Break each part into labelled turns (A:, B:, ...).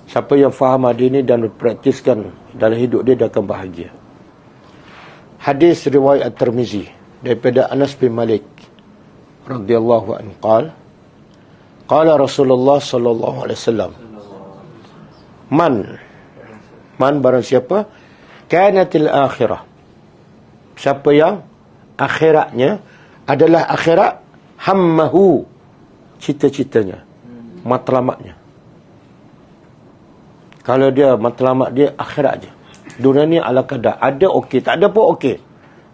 A: Siapa yang faham hadis ini dan praktiskan dalam hidup dia akan bahagia. Hadis riwayat At-Tirmizi daripada Anas bin Malik radhiyallahu anhu qala Rasulullah sallallahu alaihi wasallam, man barang siapa kanatil akhirah, siapa yang akhiratnya adalah akhirat, hammahu, cita-citanya, matlamatnya. Kalau dia matlamat dia akhirat je, dunia ni ala kadar, ada okey, tak ada pun okey,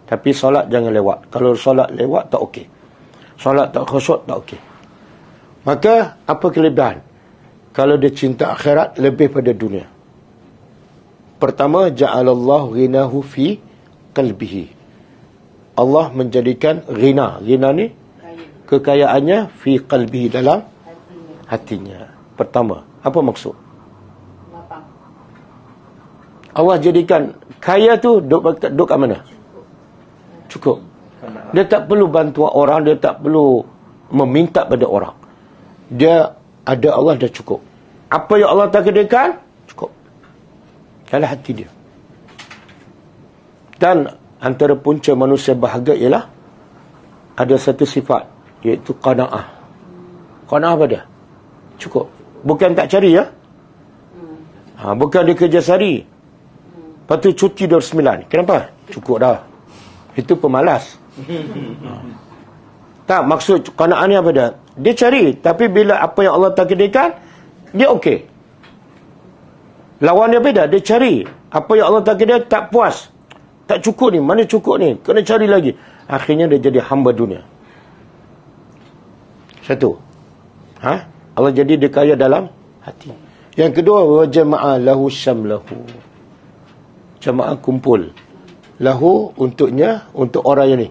A: tapi solat jangan lewat. Kalau solat lewat tak okey, solat tak khusyuk tak okey. Maka apa kelebihan kalau dia cinta akhirat lebih pada dunia? Pertama, ja'alallahu ghinahu fi qalbihi, Allah menjadikan ghina ni kekayaannya fi qalbihi, dalam hatinya. Pertama, apa maksud? Allah jadikan kaya tu duk kat mana? Cukup. Dia tak perlu bantuan orang, dia tak perlu meminta pada orang. Dia ada Allah dah cukup. Apa yang Allah takdirkan cukup dalam hati dia. Dan antara punca manusia bahagia ialah ada satu sifat, iaitu qanaah. Qanaah apa dia? Cukup. Bukan tak cari ya. Bukan dia kerja sehari, lepas tu cuti 29. Kenapa? Cukup dah. Itu pemalas. Tak, maksud qanaah ni apa dia? Dia cari, tapi bila apa yang Allah takdirkan, dia okey. Lawan dia beda, dia cari. Apa yang Allah takdirkan tak puas. Tak cukup ni, mana cukup ni? Kena cari lagi. Akhirnya dia jadi hamba dunia. Satu. Allah jadi dia kaya dalam hati. Yang kedua, wa jama'a lahu syamlahu. Jamaah kumpul. Lahu untuknya, untuk orang yang ni,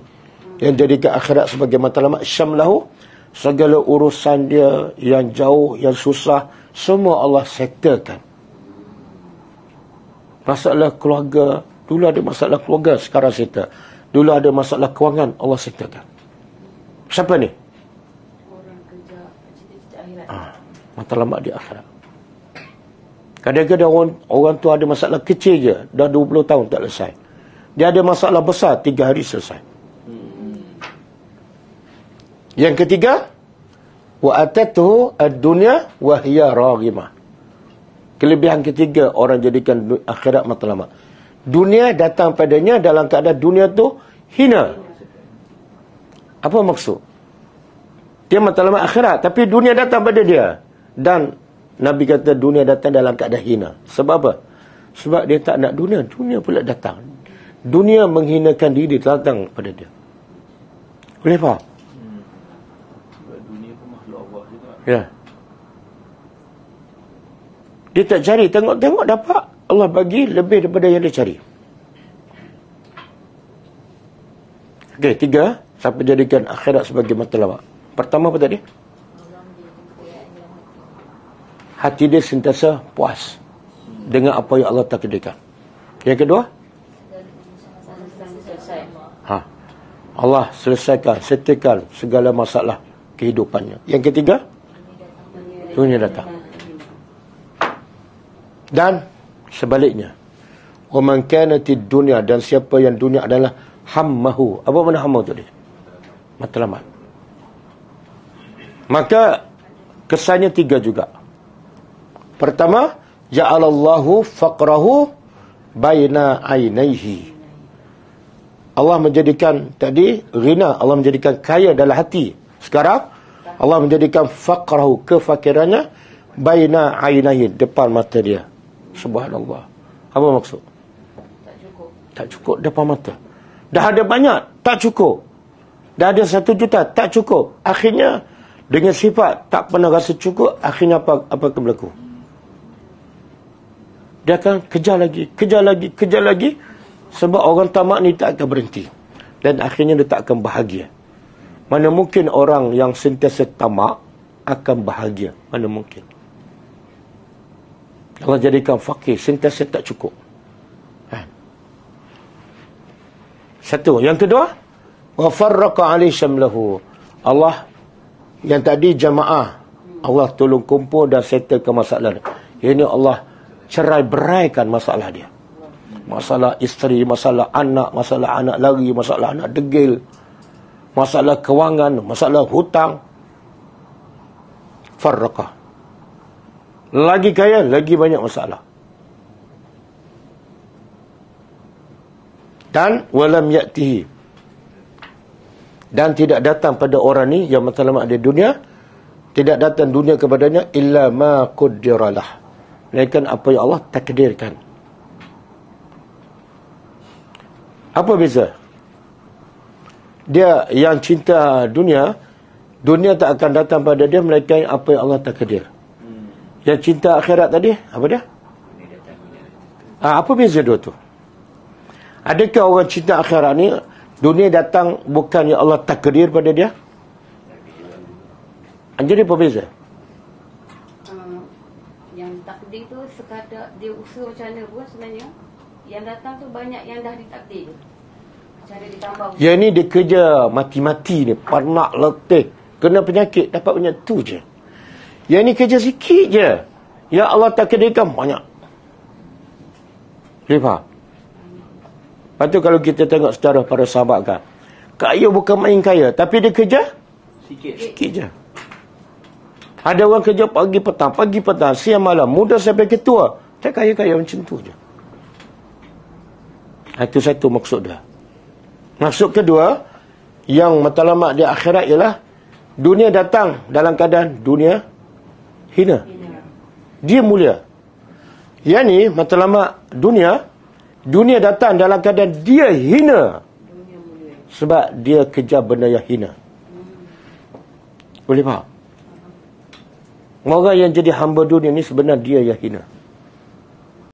A: yang jadikan akhirat sebagai matlamat. Syamlahu, segala urusan dia yang jauh, yang susah, semua Allah settlekan. Masalah keluarga, dulu ada masalah keluarga, sekarang settle. Dulu ada masalah kewangan, Allah settlekan. Siapa ni?
B: Orang kerja cita-cita akhirat.
A: Matlamat di akhirat. Kadang-kadang orang tu ada masalah kecil je, dah 20 tahun tak selesai. Dia ada masalah besar, 3 hari selesai. Yang ketiga, wa atatuhu ad-dunya wa hiya raghimah. Kelebihan ketiga orang jadikan akhirat matlamat. Dunia datang padanya dalam keadaan dunia tu hina. Apa maksud? Dia matlamat akhirat, tapi dunia datang pada dia. Dan Nabi kata dunia datang dalam keadaan hina. Sebab apa? Sebab dia tak nak dunia. Dunia pula datang. Dunia menghinakan diri, datang pada dia. Boleh faham?
C: Sebab dunia pun makhluk Allah juga.
A: Ya. Dia tak cari. Tengok-tengok dapat. Allah bagi lebih daripada yang dia cari. Okey, 3. Siapa jadikan akhirat sebagai matlamat? Pertama apa tadi? Hati dia sentiasa puas dengan apa yang Allah takdirkan. Yang kedua, Allah selesaikan, settlekan segala masalah kehidupannya. Yang ketiga, dunia datang. Dan sebaliknya, wa man kanatid dunya, dan siapa yang dunia adalah hammahu. Apa makna hammahu tadi? Matlamat. Maka kesannya 3 juga. Pertama, ja'alallahu faqrahu baina ainaihi. Allah menjadikan tadi ghina, Allah menjadikan kaya dalam hati. Sekarang Allah menjadikan faqrahu, kefakirannya, baina ainaihi, depan mata dia. Subhanallah. Apa maksud?
B: Tak cukup.
A: Tak cukup depan mata. Dah ada banyak, tak cukup. Dah ada 1 juta, tak cukup. Akhirnya dengan sifat tak pernah rasa cukup, akhirnya apa akan berlaku? Dia akan kejar lagi. Sebab orang tamak ni tak akan berhenti. Dan akhirnya dia tak akan bahagia. Mana mungkin orang yang sentiasa tamak akan bahagia? Mana mungkin? Allah jadikan fakir, sentiasa tak cukup. Satu. Yang kedua, wa farraqa alaihi syamlahu. Allah yang tadi jamaah, Allah tolong kumpul dan settlekan masalah. Ini Allah cerai beraikan masalah dia. Masalah isteri, masalah anak lari, masalah anak degil, masalah kewangan, masalah hutang. Farraqah. Lagi kaya, lagi banyak masalah. Dan walam ya'tihi, dan tidak datang pada orang ni yang matlamat di dunia, tidak datang dunia kepadanya illa ma qaddaralah, melainkan apa yang Allah takdirkan. Apa beza? Dia yang cinta dunia, dunia tak akan datang pada dia melainkan apa yang Allah takdir. Yang cinta akhirat tadi, apa dia? Apa beza dua tu? Adakah orang cinta akhirat ni, dunia datang bukan yang Allah takdir pada dia? Jadi apa beza?
B: Yang takdir tu sekadar dia usaha macam mana pun sebenarnya, yang datang tu banyak yang dah ditakdir. Macam mana ditambah.
A: Yang ni dia kerja mati-mati ni, penat, letih, kena penyakit, dapat banyak tu je. Yang ni kerja sikit je, yang Allah takdirkan banyak. Boleh faham? Lepas tu kalau kita tengok secara para sahabat kan, kaya bukan main kaya, tapi dia kerja sikit je. Ada orang kerja pagi petang, siang malam, muda sampai ketua, tak kaya-kaya macam tu je. Itu satu maksud dia. Maksud kedua, yang matlamat di akhirat ialah dunia datang dalam keadaan dunia hina. Dia mulia. Yang ni matlamat dunia datang dalam keadaan dia hina. Sebab dia kejar benda yang hina. Boleh faham? Orang yang jadi hamba dunia ni sebenarnya dia yang hina.